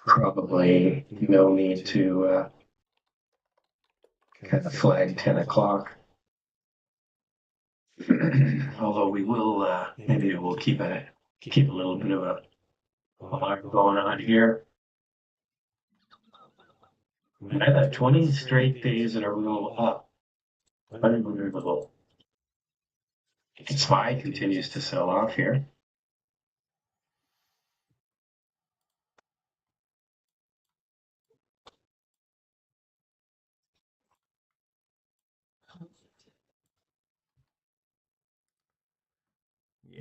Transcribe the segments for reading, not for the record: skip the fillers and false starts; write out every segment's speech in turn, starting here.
Probably no need to kind of flag 10 o'clock. Although we will, maybe we'll keep a little bit of a alarm going on here. I had 20 straight days in a row up. Unbelievable. SPY continues to sell off here.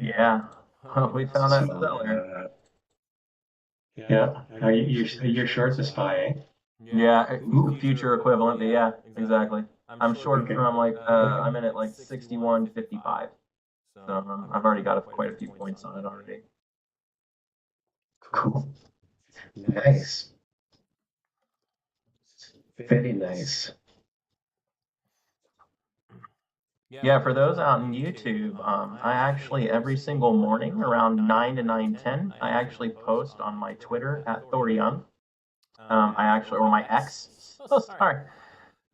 Yeah, we found that So, seller. yeah, you're short the SPY, eh? Yeah, future equivalent, but yeah, exactly. I'm short Okay. from like I'm in at like 61.55. So I've already got quite a few points on it already. Cool. Nice. Very nice. Yeah, for those out in YouTube, I actually every single morning around 9 to 9:10, I actually post on my Twitter at Thor Young. I actually, or my X. So sorry.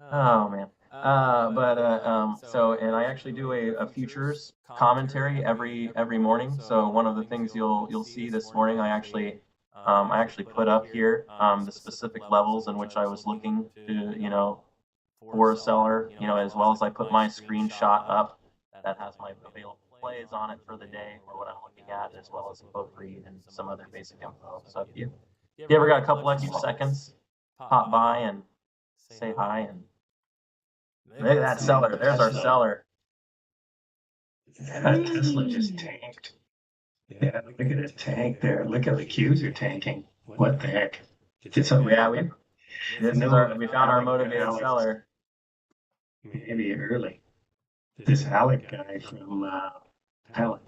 Oh man. And I actually do a futures commentary every morning. So one of the things you'll see this morning, I actually put up here the specific levels in which I was looking to, for a seller, as well as I put my screenshot up that has my available plays on it for the day or what I'm looking at, as well as a book read and some other basic info. So if you ever got a couple extra seconds, pop by and say hi and look at that seller. There's our seller. That Tesla just tanked. Yeah, look at it tank there. Look at the Qs are tanking. What the heck? Did something Yeah, we found our motivated seller. Maybe early. This Alec guy from Alec.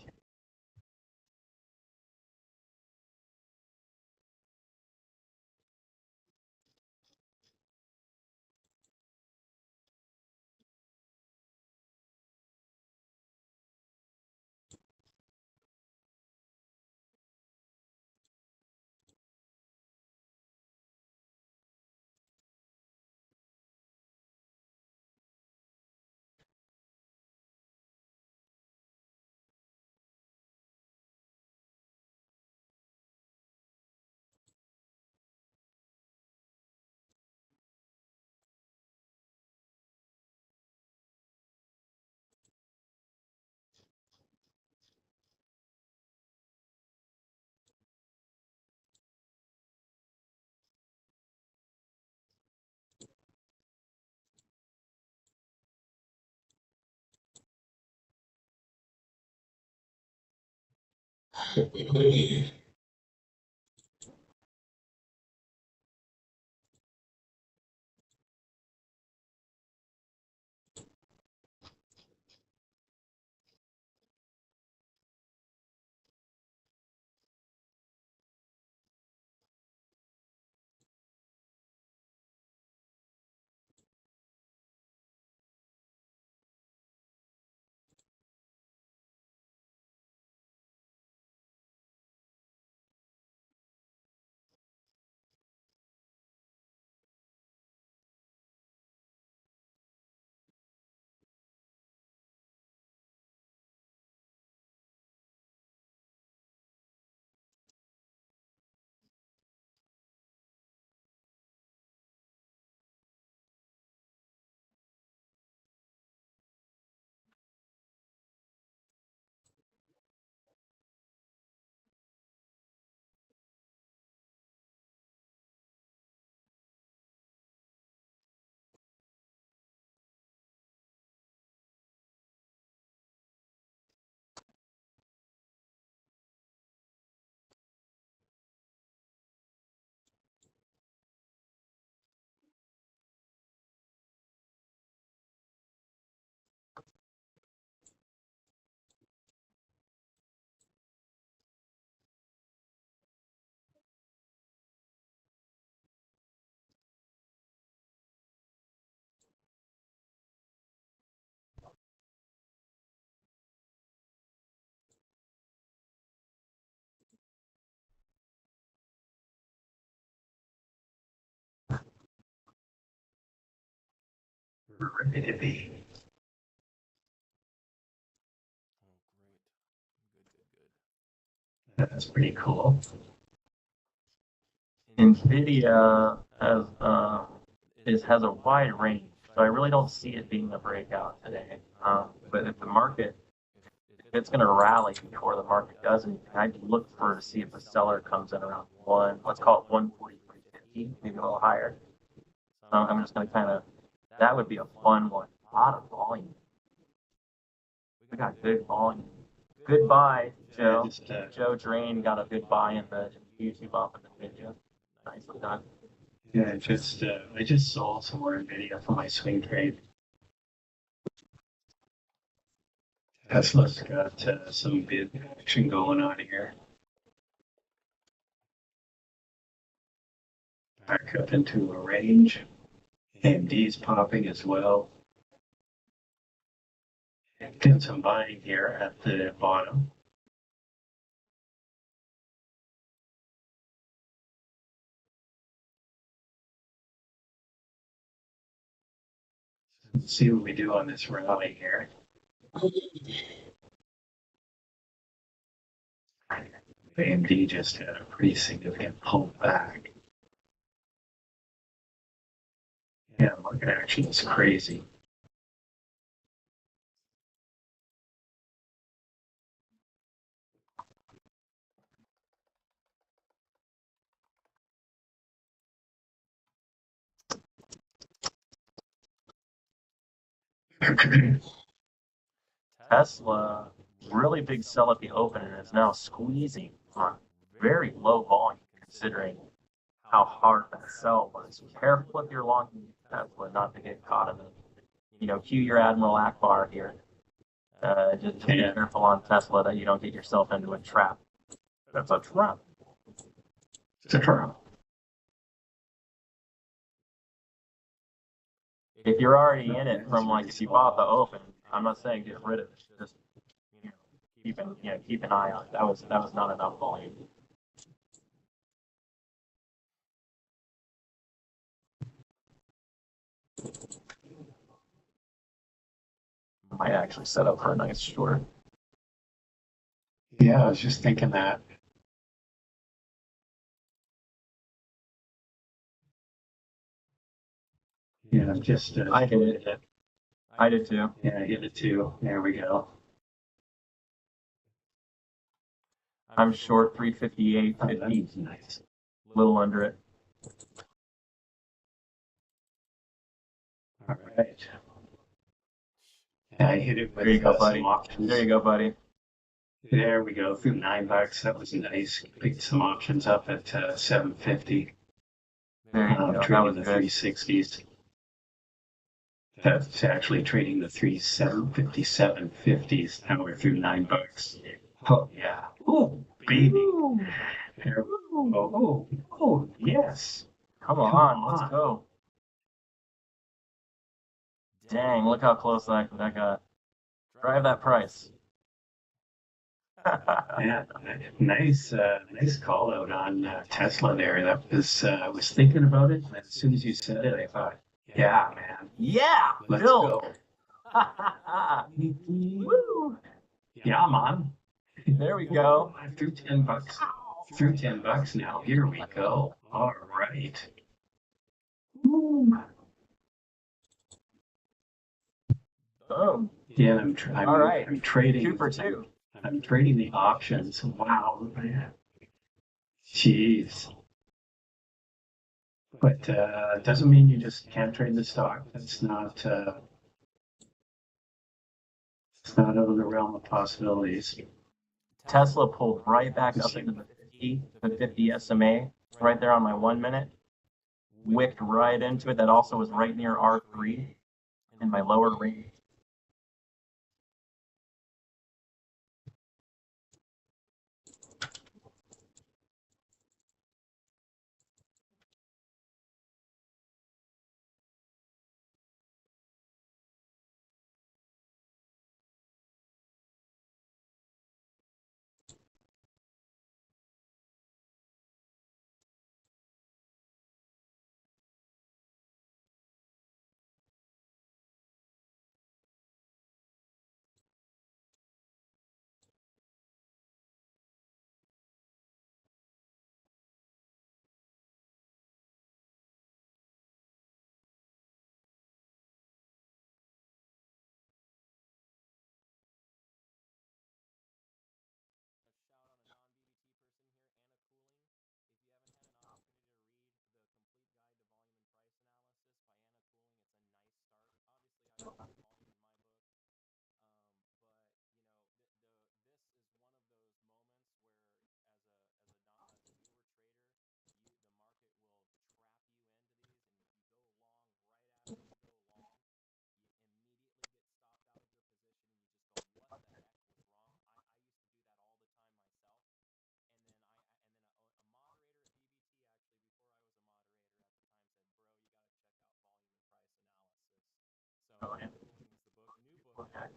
we're ready to be. That's pretty cool. NVIDIA has a wide range, so I really don't see it being a breakout today. But if the market, if it's going to rally before the market does anything, I'd look for to see if the seller comes in around let's call it 143.50, maybe a little higher. I'm just going to that would be a fun one. A lot of volume. We got good volume. Good buy, Joe. Joe Drain got a good buy in the YouTube off of the video. Nicely done. Yeah, I just sold some more NVIDIA for my swing trade. Tesla's got some bid action going on here. Back up into a range. AMD's popping as well. Did some buying here at the bottom. Let's see what we do on this rally here. AMD just had a pretty significant pullback. Yeah, market action is crazy. Tesla, really big sell at the open and is now squeezing on very low volume considering how hard that sell was. Careful if you're long Tesla not to get caught in cue your Admiral Akbar here. Just be careful on Tesla that you don't get yourself into a trap. That's a trap. It's a trap. If you're already in it from if you bought the open, I'm not saying get rid of it. Just keep an eye on it. That was not enough volume. Might actually set up for a nice short. Yeah, I was just thinking that. Yeah, I'm just. I hit it. I did too. Yeah, I hit it too. There we go. I'm short 358.50. Nice. Little under it. All right. Yeah, I hit it with there you go, buddy. some options. There you go, buddy. There we go, through $9. That was nice. Picked some options up at 750. There you go. That was the good. 360s. That's actually trading the 757.50s. Now we're through $9. Oh yeah. Oh baby. There we go. Oh yes. Come on, let's go. Dang, look how close that got. Drive that price. Yeah, nice call out on Tesla there. That was I was thinking about it, and as soon as you said it, I thought, yeah, man, yeah, let's go. Woo! Yeah, man. There we go. Through $10. Through $10 now. Here we go. All right. Woo. Boom. Yeah, All right. I'm trading. 2 for 2. I'm trading the options. Wow, man. Jeez. But it doesn't mean you just can't trade the stock. That's not it's not out of the realm of possibilities. Tesla pulled right back up into the 50 SMA, right there on my 1 minute. Wicked right into it. That also was right near R3 in my lower range.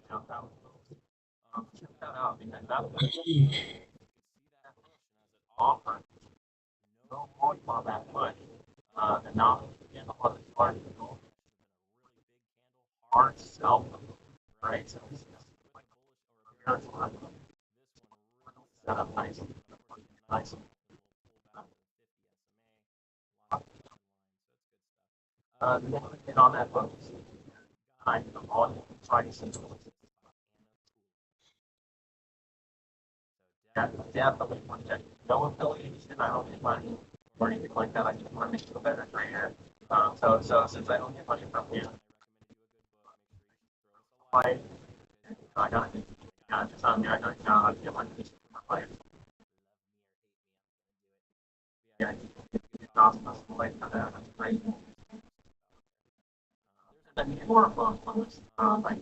Check that out because that offer no more on that foot. The knowledge again on the hard hard self, right? So it's set up nice, nice. The next thing on that focus, kind of on trying to definitely want to check. No affiliation, I don't get money or anything like that. I just want to make you a better trainer. So since I don't get money from you, I got it. Yeah, just on there, I got get money from my life. Yeah, it's awesome. Like that. That's great. Then more of those, like,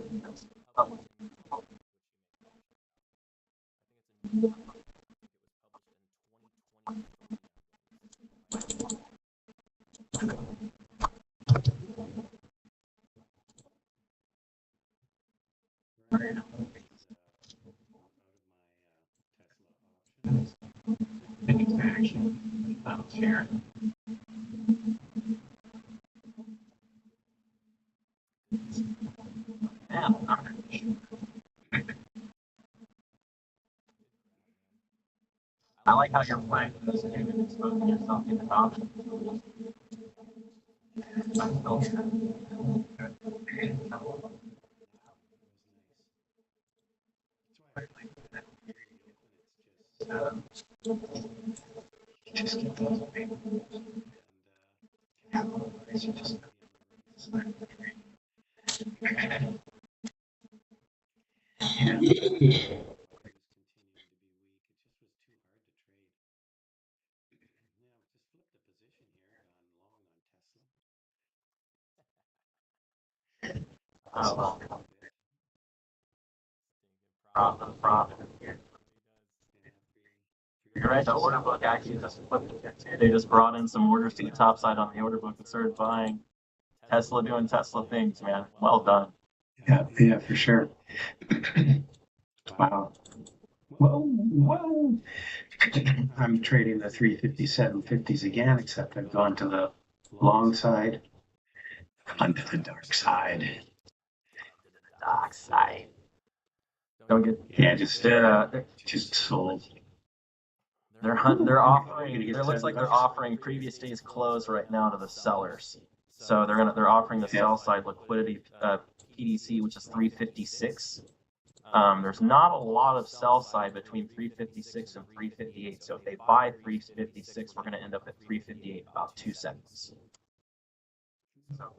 action, share. Yeah, I like how you're playing this game and exposing yourself in the options. Problem here. You're right. The order book actually just flipped it. They just brought in some orders to the top side on the order book and started buying. Tesla doing Tesla things, man. Well done. Yeah, for sure. Wow. Whoa. I'm trading the 357.50s again, except I've gone to the long side, onto the dark side. Dark side. Don't get. Yeah, just sold. They're offering. It looks like they're offering previous day's close right now to the sellers. So they're offering the sell side liquidity PDC, which is 356. There's not a lot of sell side between 356 and 358. So if they buy 356, we're going to end up at 358 about 2 seconds. So.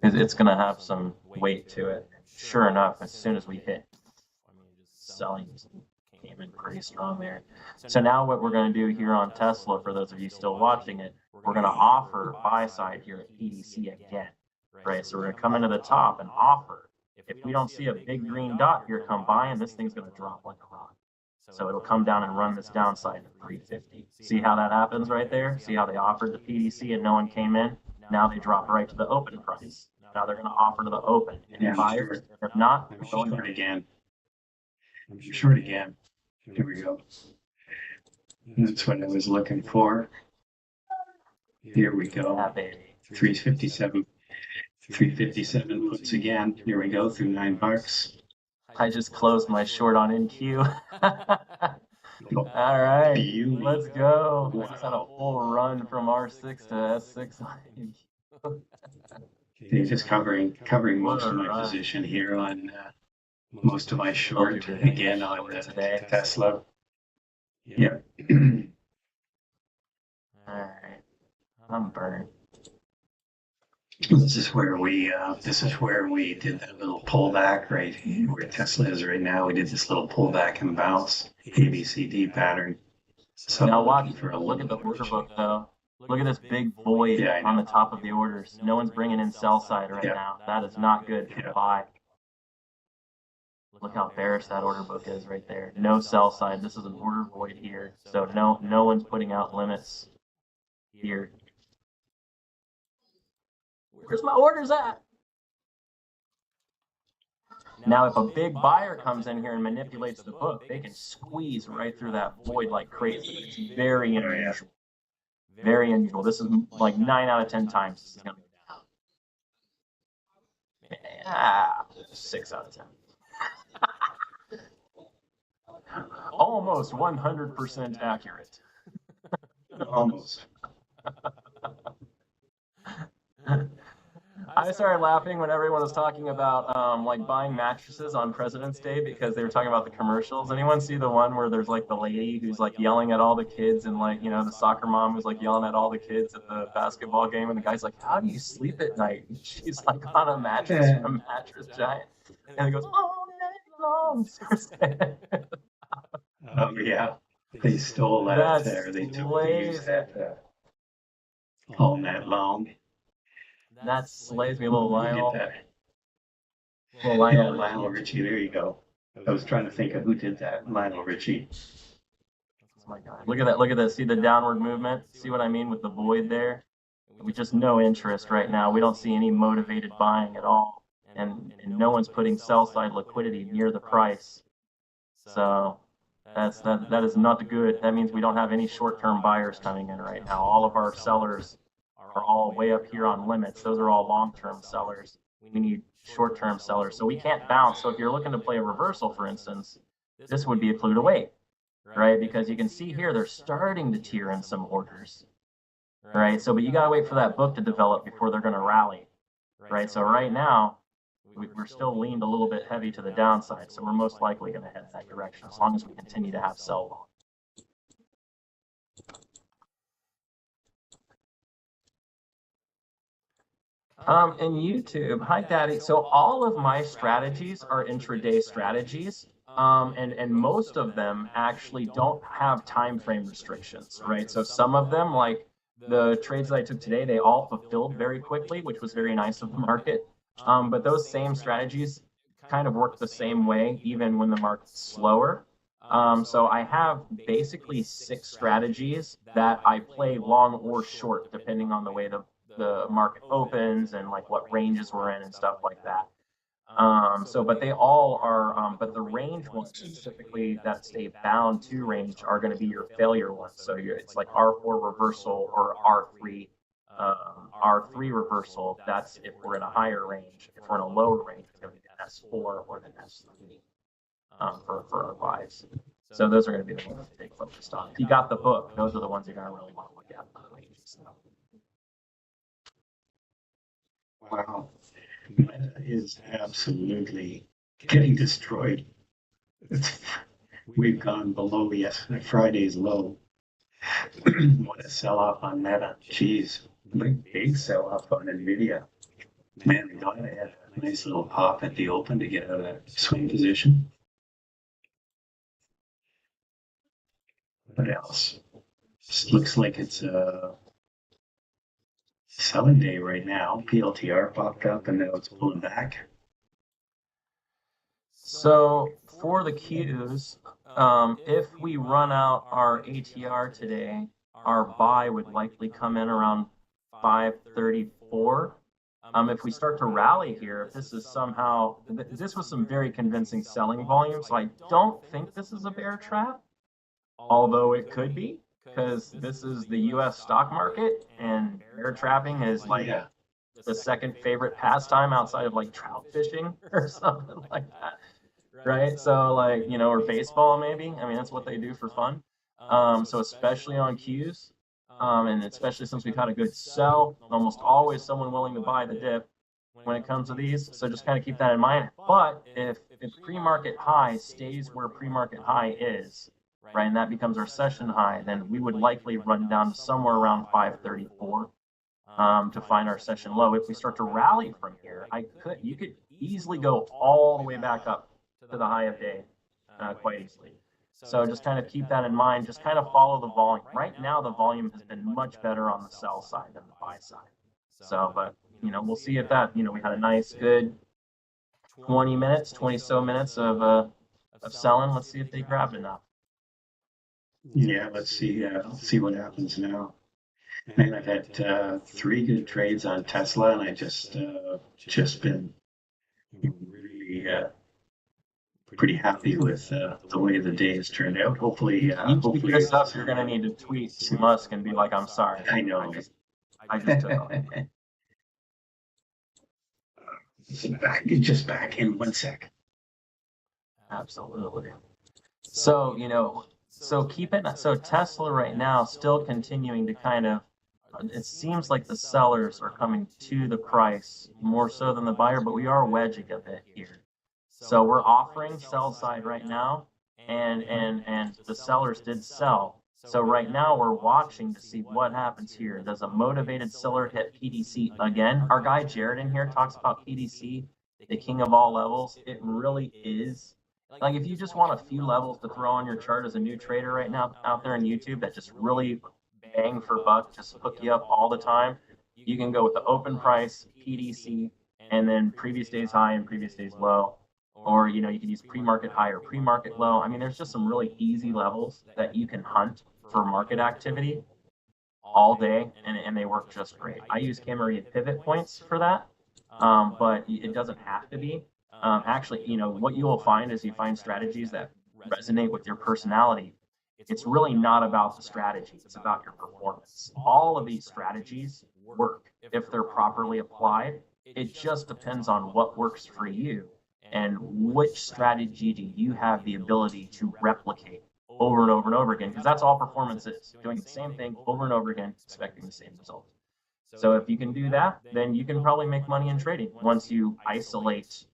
It's going to have some weight to it. Sure enough, as soon as we hit selling, came in pretty strong there. So now what we're going to do here on Tesla, for those of you still watching it, we're going to offer buy side here at PDC again, right? So we're going to come into the top and offer. If we don't see a big green dot here come by, and this thing's going to drop like a rock. So it'll come down and run this downside to 350. See how that happens right there? See how they offered the PDC and no one came in? Now they drop right to the open price. Now they're going to offer to the open. And buyers, if not, I'm short again. I'm short again. Here we go. That's what I was looking for. Here we go. 357. 357 puts again. Here we go through $9. I just closed my short on NQ. All right, let's go. I just had a full run from R6 to S6 on NQ. They're just covering most of my position here on most of my short again on today. Tesla. Yeah. All right, I'm burned. This is where we did that little pullback right where Tesla is right now. We did this little pullback and bounce ABCD pattern. So now look at the order book though. Look at this big void on the top of the orders. No one's bringing in sell side right now. That is not good for buy. Look how bearish that order book is right there. No sell side. This is an order void here. So no one's putting out limits here. Where's my orders at? Now, if a big buyer comes in here and manipulates the book, they can squeeze right through that void like crazy. It's very unusual. Very unusual. This is like 9 out of 10 times this is going to go down. 6 out of 10. Almost 100% accurate. I started laughing when everyone was talking about like buying mattresses on President's Day because they were talking about the commercials. Anyone see the one where there's like the lady who's like yelling at all the kids and like, you know, the soccer mom who's like yelling at all the kids at the basketball game and the guy's like, how do you sleep at night? And she's like on a mattress from Mattress Giant. And he goes, all night long. Oh yeah, they stole that That's there. They took slays. use that all night long. That slays me, little Who did Lionel. that? Little Yeah, Lionel. Lionel Richie. There you go. I was trying to think of who did that. Lionel Richie. Oh my God. Look at that. Look at this. See the downward movement? See what I mean with the void there? We just no interest right now. We don't see any motivated buying at all. And no one's putting sell side liquidity near the price. So that is not good. That means we don't have any short-term buyers coming in right now. All of our sellers are all way up here on limits. Those are all long-term sellers. We need short-term sellers. So we can't bounce. So if you're looking to play a reversal, for instance, this would be a clue to wait, right? Because you can see here, they're starting to tier in some orders, right? So, but you got to wait for that book to develop before they're going to rally, right? So right now, we're still leaned a little bit heavy to the downside. So we're most likely going to head that direction as long as we continue to have sell volume. And YouTube, hi Daddy. So all of my strategies are intraday strategies, and most of them actually don't have time frame restrictions, right? So some of them, like the trades that I took today, they all fulfilled very quickly, which was very nice of the market. But those same strategies kind of work the same way, even when the market's slower. So I have basically 6 strategies that I play long or short, depending on the way the market opens and like what ranges we're in and stuff like that. But they all are, but the range ones specifically that stay bound to range are going to be your failure ones. So it's like R4 reversal or R3, R3 reversal. That's if we're in a higher range. If we're in a lower range, it's going to be an S4 or an S3 for our buys. So those are going to be the ones to take focused on. If you got the book, those are the ones you're going to really want to look at for the ranges. Wow. Meta is absolutely getting destroyed. We've gone below Friday's low. What a sell-off on Meta. Jeez, big sell-off on NVIDIA. Man, I'm glad I had a nice little pop at the open to get out of that swing position. What else? This looks like it's a selling day right now. PLTR popped up and now it's pulling back. So for the Qs, if we run out our ATR today, our buy would likely come in around 534. If we start to rally here, if this is somehow, this was some very convincing selling volume, so I don't think this is a bear trap, although it could be, because this is the U.S. stock market, and bear trapping is like the second favorite pastime outside of like trout fishing or something like that, right? So like, you know, or baseball maybe. I mean, that's what they do for fun. So especially on Qs, and especially since we've had a good sell, almost always someone willing to buy the dip when it comes to these. So just kind of keep that in mind. But if pre-market high stays where pre-market high is, right, and that becomes our session high, then we would likely run down to somewhere around 534 to find our session low. If we start to rally from here, you could easily go all the way back up to the high of day quite easily. So just kind of keep that in mind. Just kind of follow the volume. Right now, the volume has been much better on the sell side than the buy side. So, but, you know, we'll see if that, you know, we had a nice, good 20 so minutes of selling. Let's see if they grabbed enough. Yeah, let's see what happens now. Man, I've had 3 good trades on Tesla, and I just been really pretty happy with the way the day has turned out. Hopefully, hopefully this stuff you're gonna need to tweet to Musk and be like, "I'm sorry." I know. I just took off. Just back in 1 sec. Absolutely. So, you know, so Tesla right now still continuing to kind of it seems like the sellers are coming to the price more so than the buyer, but we are wedging a bit here. So we're offering sell side right now, and the sellers did sell. So right now we're watching to see what happens here. Does a motivated seller hit PDC again? Our guy Jared in here talks about PDC, the king of all levels. It really is. Like if you just want a few levels to throw on your chart as a new trader right now out there on YouTube that just really bang for buck, just hook you up all the time, you can go with the open price, PDC, and then previous day's high and previous day's low. Or, you can use pre-market high or pre-market low. I mean, there's just some really easy levels that you can hunt for market activity all day, and they work just great. I use Camarilla pivot points for that, but it doesn't have to be. Actually, what you will find is you find strategies that resonate with your personality. It's really not about the strategy, it's about your performance. All of these strategies work if they're properly applied. It just depends on what works for you and which strategy do you have the ability to replicate over and over and over again, because that's all performance is, doing the same thing over and over again, expecting the same result. So if you can do that, then you can probably make money in trading once you isolate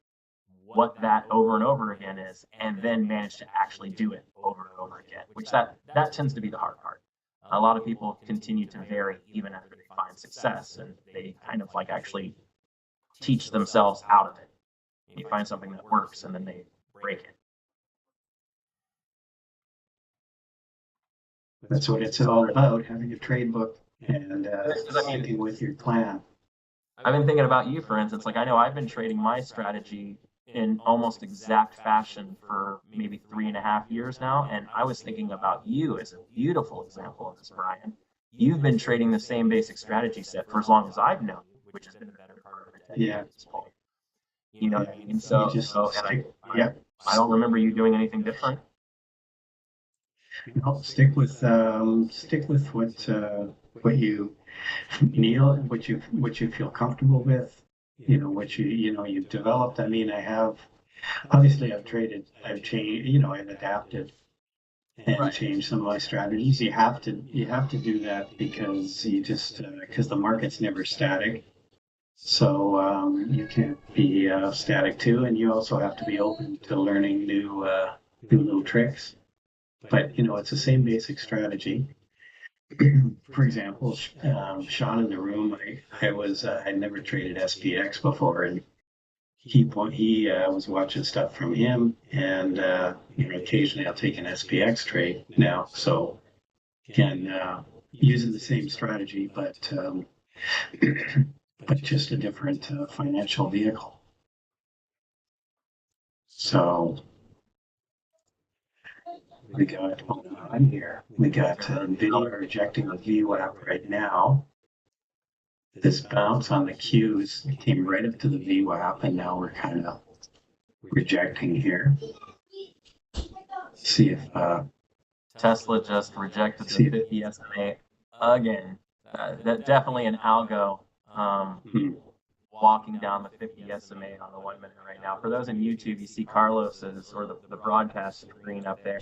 what that over and over again is, and then manage to actually do it over and over again, which that tends to be the hard part. A lot of people continue to vary even after they find success, and they kind of like actually teach themselves out of it. You find something that works and then they break it. That's what it's all about, having a trade book and sticking with your plan. I've been thinking about you, for instance. Like I know I've been trading my strategy in almost exact fashion for maybe 3.5 years now, and I was thinking about you as a beautiful example of this, Brian. You've been trading the same basic strategy set for as long as I've known you, which has been a better part of a decade at this point. You know what I mean? So, I don't remember you doing anything different. Stick with what you Neil, what you feel comfortable with, what you've developed. I mean, I've traded, I've changed, I've adapted and changed some of my strategies. You have to do that because because the market's never static. So you can't be static too, and you also have to be open to learning new little tricks. But it's the same basic strategy. For example, Sean in the room, I'd never traded SPX before, and he was watching stuff from him, and occasionally I'll take an SPX trade now. So again, using the same strategy, but just a different financial vehicle. So we got on here. We got NVIDIA rejecting the VWAP right now. This bounce on the Qs came right up to the VWAP, and now we're kind of rejecting here. See if Tesla just rejected the 50 SMA again. That definitely an algo. Walking down the 50 SMA on the 1 minute right now. For those in YouTube, you see Carlos's or the broadcast screen up there.